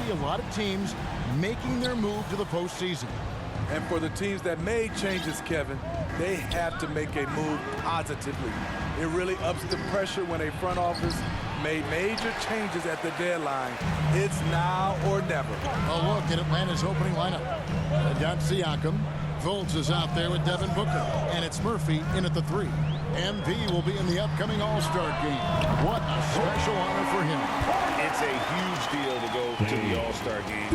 see a lot of teams making their move to the postseason. And for the teams that made changes, Kevin, they have to make a move positively. It really ups the pressure when a front office made major changes at the deadline. It's now or never. A look at Atlanta's opening lineup. They got Siakam. Fultz is out there with Devin Booker. And it's Murphy in at the 3. MP will be in the upcoming All-Star game. What a special honor for him. It's a huge deal to go to the All-Star game.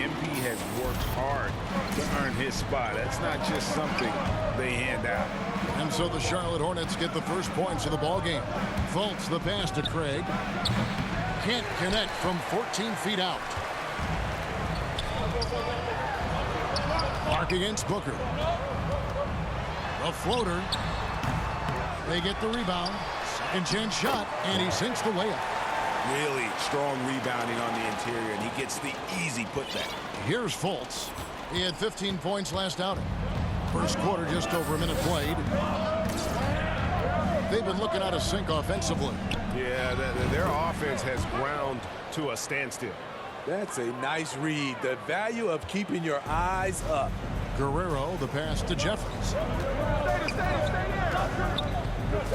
MP has worked hard to earn his spot. That's not just something they hand out. And so the Charlotte Hornets get the first points of the ball game. Fultz the pass to Craig. Can't connect from 14 feet out. Mark against Booker. A floater. They get the rebound. Second chance shot, and he sinks the layup. Really strong rebounding on the interior, and he gets the easy putback. Here's Fultz. He had 15 points last outing. First quarter, just over a minute played. They've been looking out of sync offensively. Yeah, their offense has ground to a standstill. That's a nice read. The value of keeping your eyes up. Guerrero, the pass to Jeffries.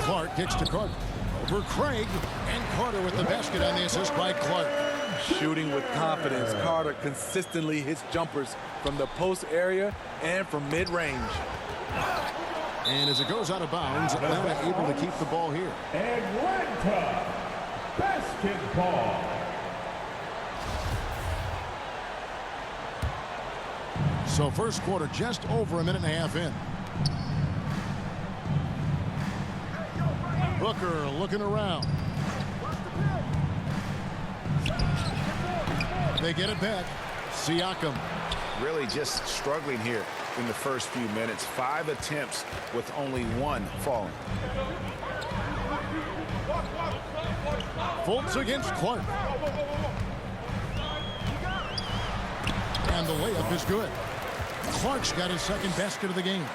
Clark kicks to Carter. Over Craig, and Carter with the basket on the assist by Clark. Shooting with confidence, Carter consistently hits jumpers from the post area and from mid-range. And as it goes out of bounds, Atlanta able to keep the ball here. Atlanta basketball. So first quarter just over a minute and a half in. Booker looking around. They get it back. Siakam. Really just struggling here in the first few minutes. 5 attempts with only 1 falling. Fultz against Clark. And the layup is good. Clark's got his second basket of the game.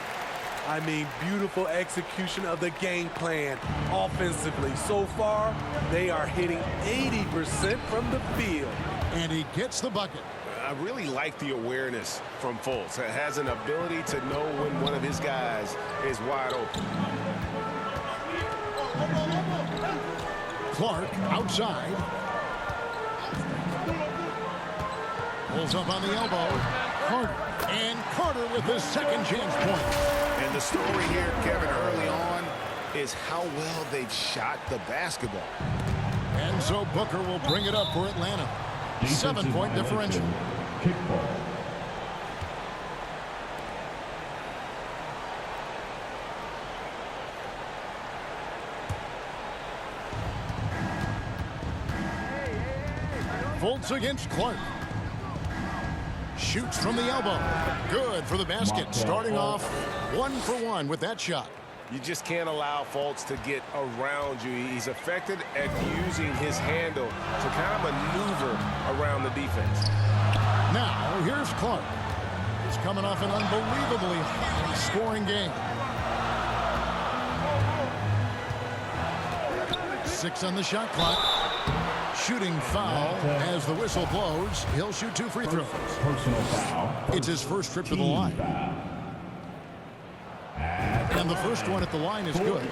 I mean, beautiful execution of the game plan offensively. So far, they are hitting 80% from the field. And he gets the bucket. I really like the awareness from Fultz. It has an ability to know when one of his guys is wide open. Clark outside. Pulls up on the elbow. Carter. And Carter with his second chance point. And the story here, Kevin, early on is how well they've shot the basketball. And so Booker will bring it up for Atlanta. 7-point differential. Kickball. Fultz against Clark. Shoots from the elbow. Good for the basket. Starting off 1 for 1 with that shot. You just can't allow Fultz to get around you. He's effective at using his handle to kind of maneuver around the defense. Now, here's Clark. He's coming off an unbelievably high-scoring game. 6 on the shot clock. Shooting foul as the whistle blows. He'll shoot 2 free throws. Personal foul. It's his first trip to the line. And the first one at the line is good.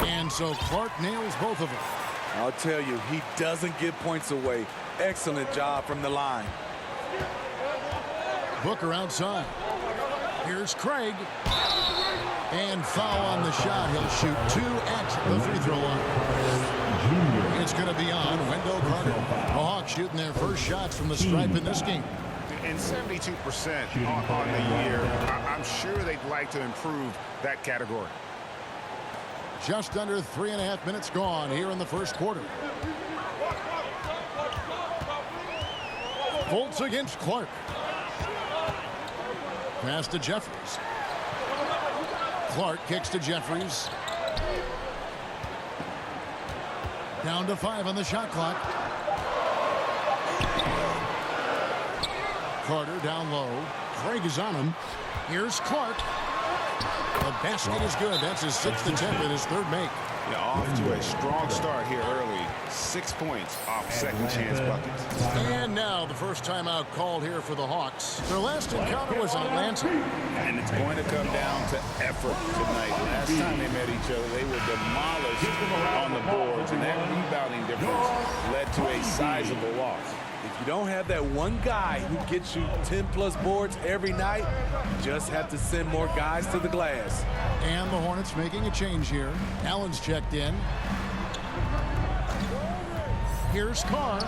And so Clark nails both of them. I'll tell you, he doesn't give points away. Excellent job from the line. Booker outside. Here's Craig. And foul on the shot. He'll shoot 2 at the free throw line. It's going to be on Wendell Carter. The Hawks shooting their first shots from the stripe in this game. And 72% on the year. I'm sure they'd like to improve that category. Just under 3.5 minutes gone here in the first quarter. Fultz against Clark. Pass to Jeffries. Clark kicks to Jeffries. Down to 5 on the shot clock. Carter down low. Craig is on him. Here's Clark. The basket is good. That's his 6th attempt and his 3rd make. Yeah, off to a strong start here early. 6 points off second chance buckets. And now the first timeout called here for the Hawks. Their last encounter was in Atlanta. And it's going to come down to effort tonight. Last time they met each other, they were demolished on the boards, and that rebounding difference led to a sizable loss. If you don't have that one guy who gets you 10-plus boards every night, you just have to send more guys to the glass. And the Hornets making a change here. Allen's checked in. Here's Carr.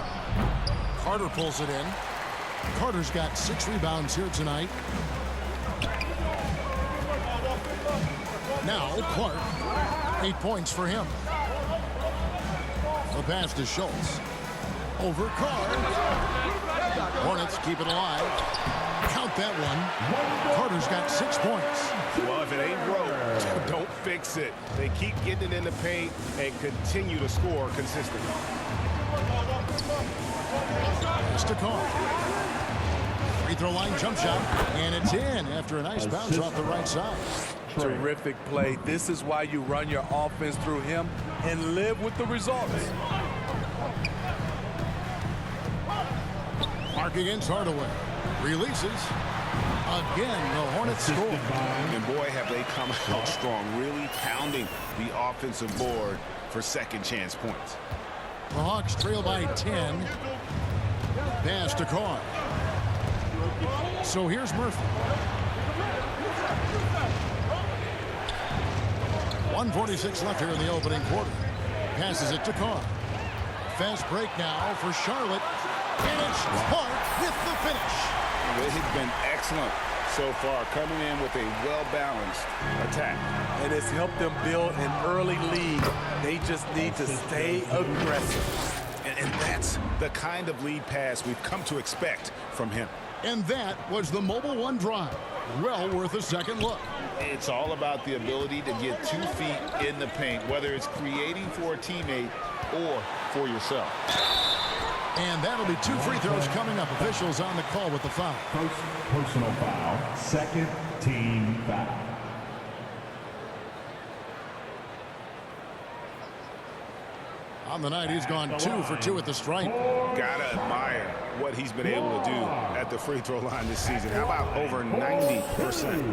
Carter pulls it in. Carter's got 6 rebounds here tonight. Now Clark. 8 points for him. The pass to Schultz. Over Carr. Hornets keep it alive. Count that one. Carter's got 6 points. Well, if it ain't broke, don't fix it. They keep getting it in the paint and continue to score consistently. It's to Carr. Free throw line jump shot. And it's in after a nice bounce off the right side. Terrific play. This is why you run your offense through him and live with the results. Mark against Hardaway. Releases. Again, the Hornets score. And boy, have they come out strong, really pounding the offensive board for second chance points. The Hawks trail by 10. Pass to Carr. So here's Murphy. 1:46 left here in the opening quarter. Passes it to Carr. Fast break now for Charlotte. And it's Clark with the finish. They've been excellent so far, coming in with a well-balanced attack. And it's helped them build an early lead. They just need to stay aggressive. And that's the kind of lead pass we've come to expect from him. And that was the Mobile One drive. Well worth a second look. It's all about the ability to get 2 feet in the paint, whether it's creating for a teammate or for yourself. And that'll be 2 free throws coming up. Officials on the call with the foul. Personal foul. Second team foul. On the night, he's gone 2 for 2 at the stripe. Gotta admire what he's been able to do at the free throw line this season. How about over 90%?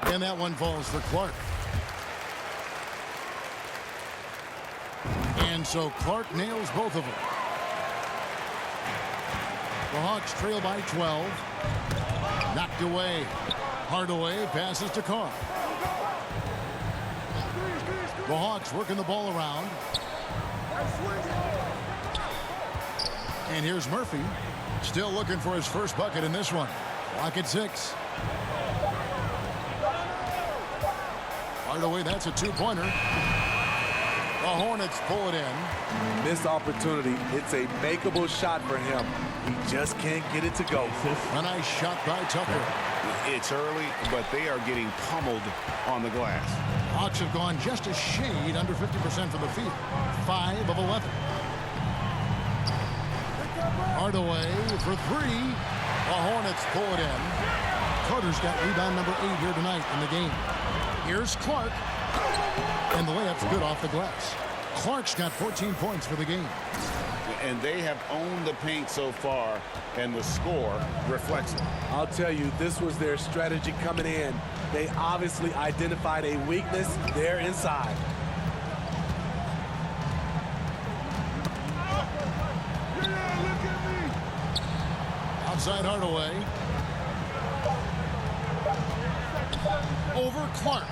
And that one falls for Clark. And so Clark nails both of them. The Hawks trail by 12. Knocked away. Hardaway passes to Carr. The Hawks working the ball around. And here's Murphy. Still looking for his first bucket in this one. Clock at 6. Hardaway, that's a 2-pointer. The Hornets pull it in. Missed opportunity. It's a makeable shot for him. He just can't get it to go. A nice shot by Tucker. It's early, but they are getting pummeled on the glass. Hawks have gone just a shade under 50% from the field. 5 of 11. Hardaway for 3. The Hornets pull it in. Carter's got rebound number 8 here tonight in the game. Here's Clark. And the layup's good off the glass. Clark's got 14 points for the game. And they have owned the paint so far, and the score reflects it. I'll tell you, this was their strategy coming in. They obviously identified a weakness there inside. Outside Hardaway. Over Clark.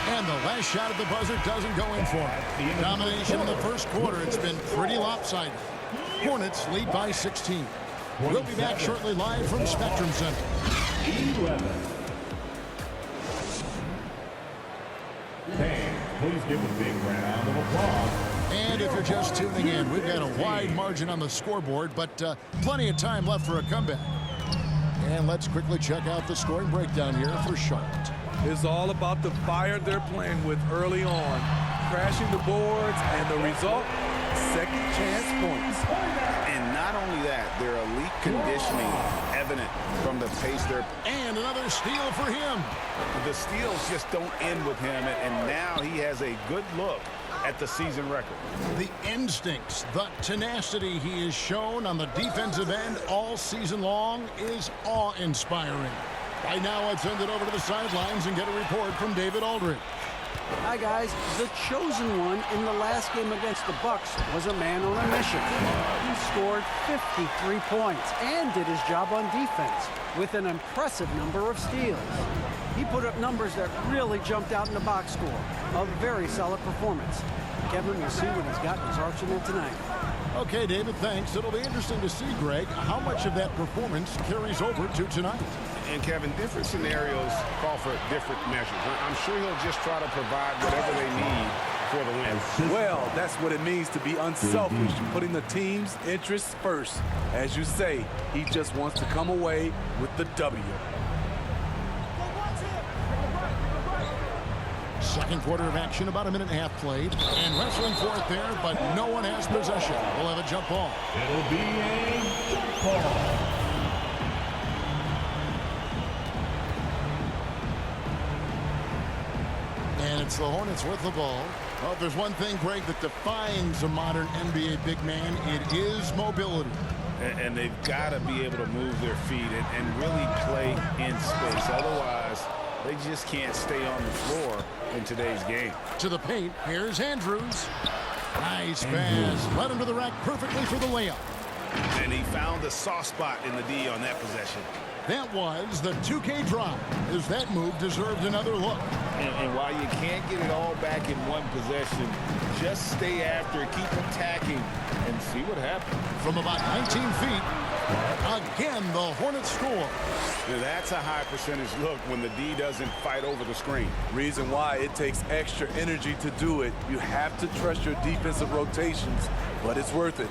And the last shot at the buzzer doesn't go in for him. Domination in the first quarter. It's been pretty lopsided. Hornets lead by 16. We'll be back shortly live from Spectrum Center. 11. Please give a big round of applause. And if you're just tuning in, we've got a wide margin on the scoreboard, but plenty of time left for a comeback. And let's quickly check out the scoring breakdown here for Charlotte. It's all about the fire they're playing with early on. Crashing the boards, and the result, second chance points. And not only that, their elite conditioning evident from the pace they're. And another steal for him. The steals just don't end with him, and now he has a good look at the season record. The instincts, the tenacity he has shown on the defensive end all season long is awe-inspiring. Right now, let's send it over to the sidelines and get a report from David Aldridge. Hi, guys. The chosen one in the last game against the Bucks was a man on a mission. He scored 53 points and did his job on defense with an impressive number of steals. He put up numbers that really jumped out in the box score. A very solid performance. Kevin, we'll see what he's got in his arsenal tonight. Okay, David, thanks. It'll be interesting to see, Greg, how much of that performance carries over to tonight. And Kevin, different scenarios call for different measures. I'm sure he'll just try to provide whatever they need for the win. Well, that's what it means to be unselfish, putting the team's interests first. As you say, he just wants to come away with the W. Second quarter of action, about a minute and a half played. And wrestling for it there, but no one has possession. We'll have a jump ball. It'll be a jump ball. And it's the Hornets with the ball. Well, if there's one thing, Greg, that defines a modern NBA big man, it is mobility. And they've got to be able to move their feet and really play in space. Otherwise, they just can't stay on the floor in today's game. To the paint, here's Andrews. Nice pass. Led him to the rack perfectly for the layup. And he found the soft spot in the D on that possession. That was the 2K drive, as that move deserved another look. And while you can't get it all back in one possession, just stay after it, keep attacking, and see what happens. From about 19 feet, again, the Hornets score. Now that's a high percentage look when the D doesn't fight over the screen. Reason why it takes extra energy to do it. You have to trust your defensive rotations, but it's worth it.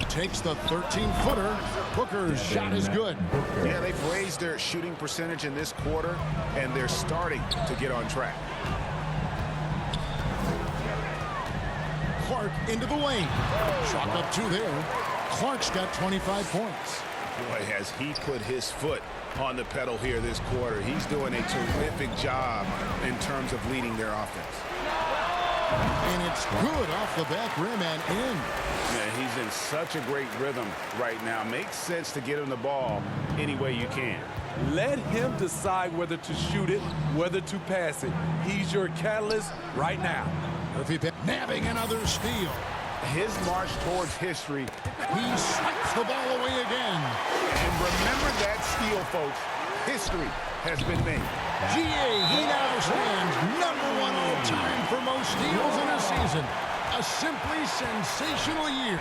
Takes the 13-footer. Booker's shot is good. Yeah, they've raised their shooting percentage in this quarter, and they're starting to get on track. Clark into the lane. Chalk up two there. Clark's got 25 points. Boy, has he put his foot on the pedal here this quarter. He's doing a terrific job in terms of leading their offense. And it's good off the back rim and in. Yeah, he's in such a great rhythm right now. Makes sense to get him the ball any way you can. Let him decide whether to shoot it, whether to pass it. He's your catalyst right now. Murphy nabbing another steal. His march towards history. He swipes the ball away again. And remember that steal, folks. History has been made. GA, he now stands #1 all time for most steals in a season. A simply sensational year.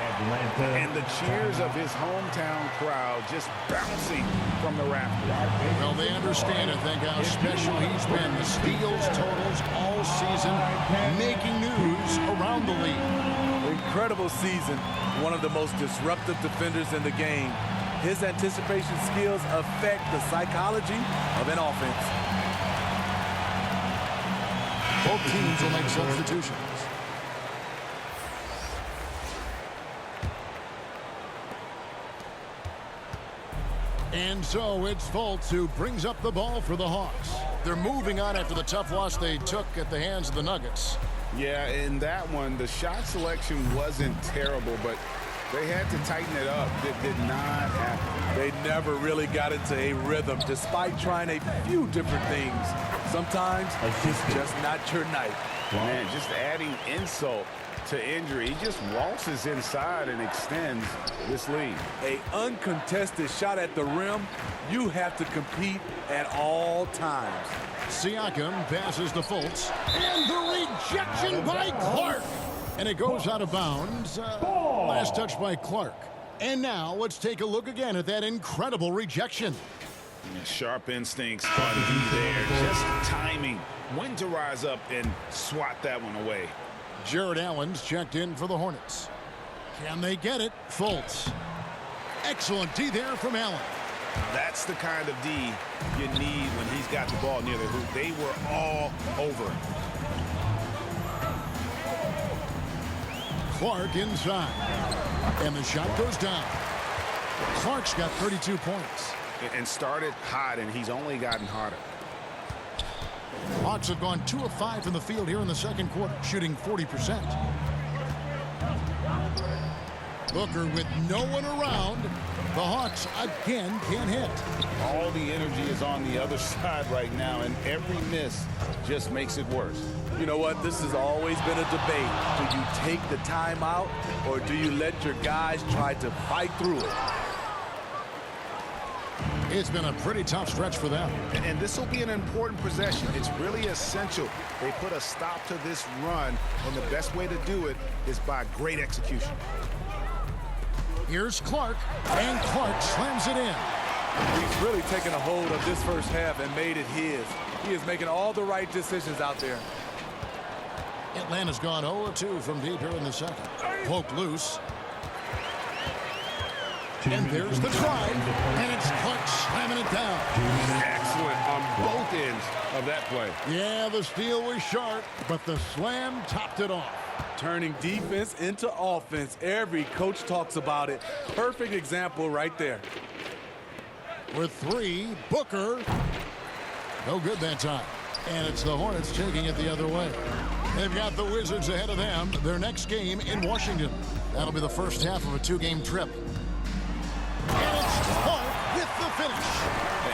And the cheers of his hometown crowd just bouncing from the rafters. Well, they understand, I think, how special he's been. The steals totals all season, making news around the league. Incredible season. One of the most disruptive defenders in the game. His anticipation skills affect the psychology of an offense. Both teams will make substitutions. And so it's Fultz who brings up the ball for the Hawks. They're moving on after the tough loss they took at the hands of the Nuggets. Yeah, in that one, the shot selection wasn't terrible, but they had to tighten it up. It did not happen. They never really got into a rhythm despite trying a few different things. Sometimes it's just not your night. Man, just adding insult to injury. He just waltzes inside and extends this lead. A uncontested shot at the rim, you have to compete at all times. Siakam passes to Fultz. And the rejection by Clark. And it goes out of bounds. Last touch by Clark. And now let's take a look again at that incredible rejection. Sharp instincts on D there. Just timing when to rise up and swat that one away. Jared Allen's checked in for the Hornets. Can they get it? Fultz. Excellent D there from Allen. That's the kind of D you need when he's got the ball near the hoop. They were all over it. Clark inside. And the shot goes down. Clark's got 32 points. and started hot, and he's only gotten hotter. Hawks have gone 2 of 5 from the field here in the second quarter, shooting 40%. Booker with no one around. The Hawks again can't hit. All the energy is on the other side right now, and every miss just makes it worse. You know what? This has always been a debate. Do you take the timeout, or do you let your guys try to fight through it? It's been a pretty tough stretch for them. And this will be an important possession. It's really essential they put a stop to this run, and the best way to do it is by great execution. Here's Clark, and Clark slams it in. He's really taken a hold of this first half and made it his. He is making all the right decisions out there. Atlanta's gone 0-2 from deep here in the second. Poke loose. And there's the try, and it's Clark slamming it down. Excellent on both ends of that play. Yeah, the steal was sharp, but the slam topped it off. Turning defense into offense. Every coach talks about it. Perfect example right there. With 3, Booker. No good that time. And it's the Hornets taking it the other way. They've got the Wizards ahead of them. Their next game in Washington. That'll be the first half of a 2-game trip. And it's Clark with the finish.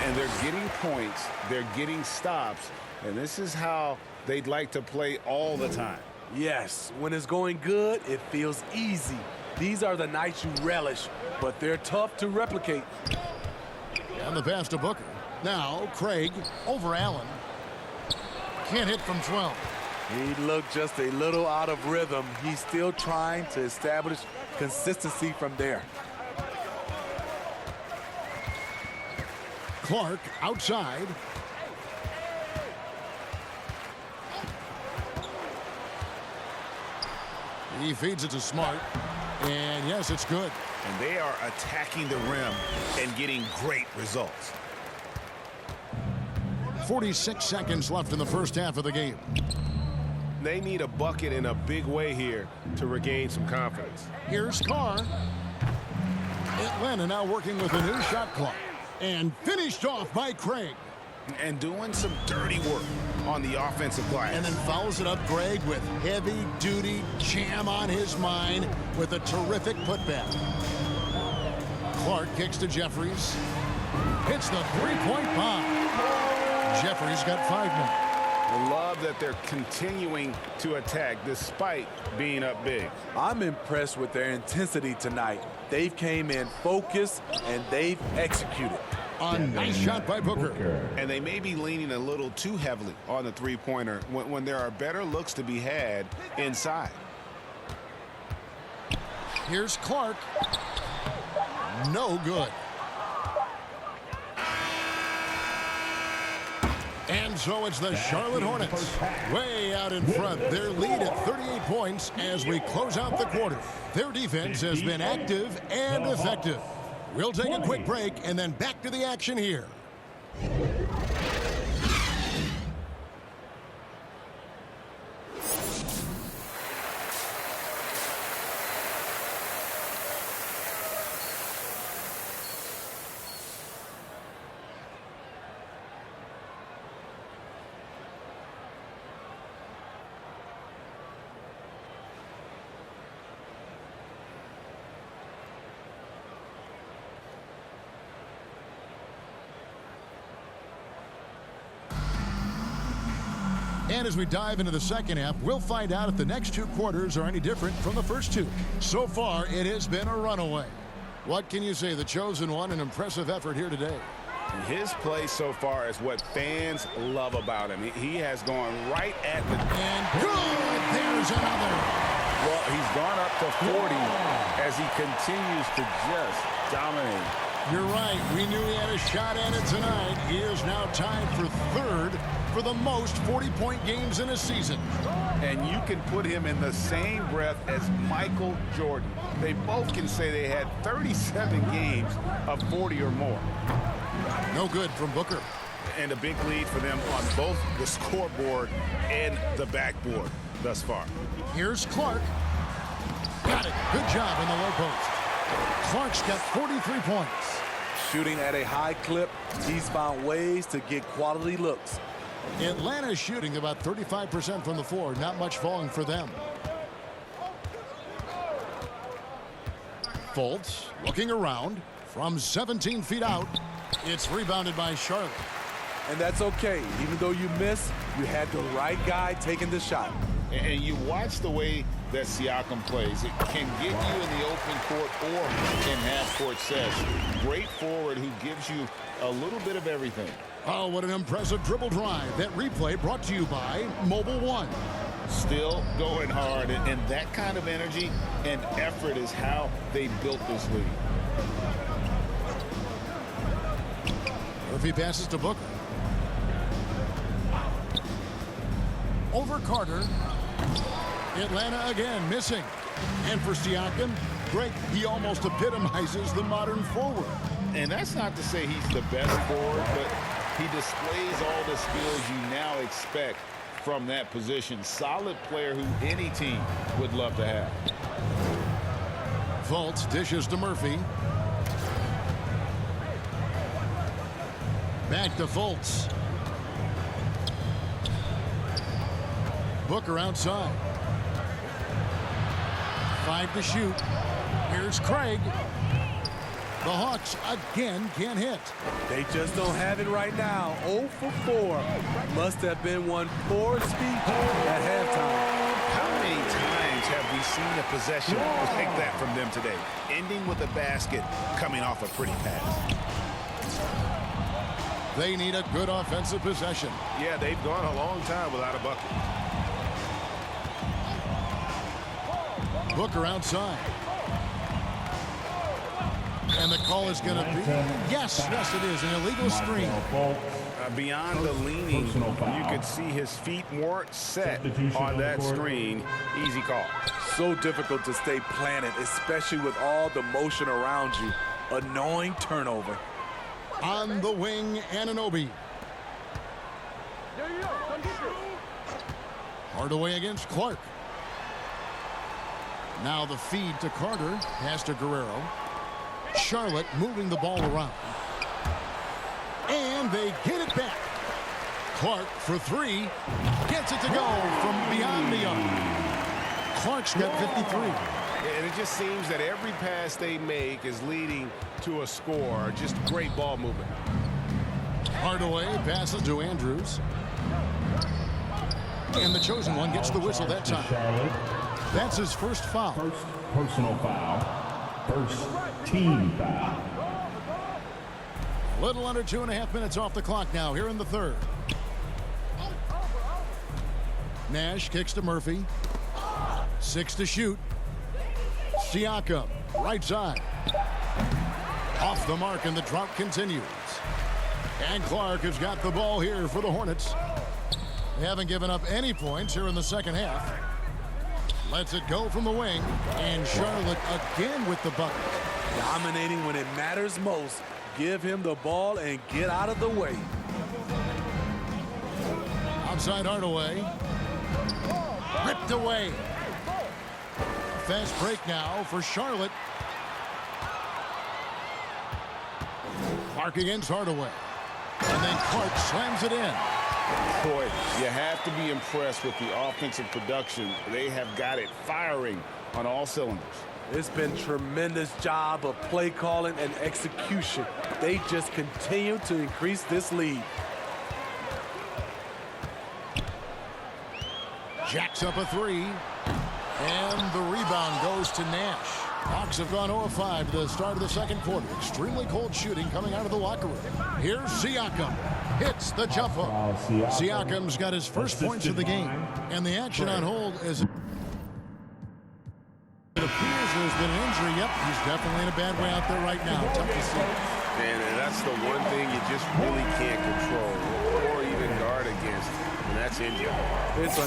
And they're getting points. They're getting stops. And this is how they'd like to play all the time. Yes, when it's going good, it feels easy. These are the nights you relish, but they're tough to replicate. And the pass to Booker. Now Craig over Allen. Can't hit from 12. He looked just a little out of rhythm. He's still trying to establish consistency from there. Clark outside. He feeds it to Smart. And yes, it's good. And they are attacking the rim and getting great results. 46 seconds left in the first half of the game. They need a bucket in a big way here to regain some confidence. Here's Carr. Atlanta now working with a new shot clock. And finished off by Craig. And doing some dirty work on the offensive glass. And then fouls it up Craig with heavy-duty jam on his mind with a terrific putback. Clark kicks to Jeffries. Hits the three-point bomb. Jeffries got 5 more. I love that they're continuing to attack despite being up big. I'm impressed with their intensity tonight. They've came in focused, and they've executed. A nice shot by Booker. And they may be leaning a little too heavily on the three-pointer when there are better looks to be had inside. Here's Clark. No good. And so it's the Charlotte Hornets way out in front. Their lead at 38 points as we close out the quarter. Their defense has been active and effective. We'll take a quick break and then back to the action here. And as we dive into the second half, we'll find out if the next 2 quarters are any different from the first 2. So far, it has been a runaway. What can you say? The chosen one, an impressive effort here today. His play so far is what fans love about him. He has gone right at the... And good! There's another. Well, he's gone up to 40 as he continues to just dominate. You're right. We knew he had a shot at it tonight. He is now tied for 3rd for the most 40-point games in a season. And you can put him in the same breath as Michael Jordan. They both can say they had 37 games of 40 or more. No good from Booker. And a big lead for them on both the scoreboard and the backboard thus far. Here's Clark. Got it. Good job in the low post. Clark's got 43 points. Shooting at a high clip, he's found ways to get quality looks. Atlanta shooting about 35% from the floor. Not much falling for them. Fultz looking around from 17 feet out. It's rebounded by Charlotte. And that's okay. Even though you miss, you had the right guy taking the shot. And you watch the way that Siakam plays. It can get you in the open court or in half-court sets. Great forward who gives you a little bit of everything. Oh, what an impressive dribble drive. That replay brought to you by Mobile One. Still going hard, and that kind of energy and effort is how they built this league. Murphy passes to Booker. Over Carter. Atlanta again missing. And for Siakam, Greg, he almost epitomizes the modern forward. And that's not to say he's the best forward, but he displays all the skills you now expect from that position. Solid player who any team would love to have. Fultz dishes to Murphy. Back to Fultz. Booker outside. 5 to shoot. Here's Craig. The Hawks again can't hit. They just don't have it right now. 0 for 4. Must have been one poor speech at halftime. How many times have we seen a possession like that from them today? Ending with a basket, coming off a pretty pass. They need a good offensive possession. Yeah, they've gone a long time without a bucket. Booker outside. And the call is going to be, yes, it is, an illegal screen. Beyond the leaning, you could see his feet weren't set on that screen. Easy call. So difficult to stay planted, especially with all the motion around you. Annoying turnover. On the wing, Anunoby. Hardaway against Clark. Now the feed to Carter. Pass to Guerrero. Charlotte moving the ball around. And they get it back. Clark for 3. Gets it to go from beyond the arc. Clark's got 53. And it just seems that every pass they make is leading to a score. Just great ball movement. Hardaway passes to Andrews. And the chosen one gets the whistle that time. That's his first foul. First personal foul. First team foul. Little under 2.5 minutes off the clock now here in the third. Nash kicks to Murphy. 6 to shoot. Siakam, right side. Off the mark, and the drought continues. And Clark has got the ball here for the Hornets. They haven't given up any points here in the second half. Lets it go from the wing, and Charlotte again with the bucket. Dominating when it matters most. Give him the ball and get out of the way. Outside Hardaway. Ripped away. Fast break now for Charlotte. Clark against Hardaway. And then Clark slams it in. Boy, you have to be impressed with the offensive production. They have got it firing on all cylinders. It's been tremendous job of play calling and execution. They just continue to increase this lead. Jacks up a 3. And the rebound goes to Nash. Hawks have gone 0 of 5 to the start of the second quarter. Extremely cold shooting coming out of the locker room. Here's Siakam. Hits the jump hook. Siakam's got his first points of the game. And the action on hold is... It appears there's been an injury. Yep, he's definitely in a bad way out there right now. Tough to see. And that's the one thing you just really can't control or even guard against, and that's injury. It's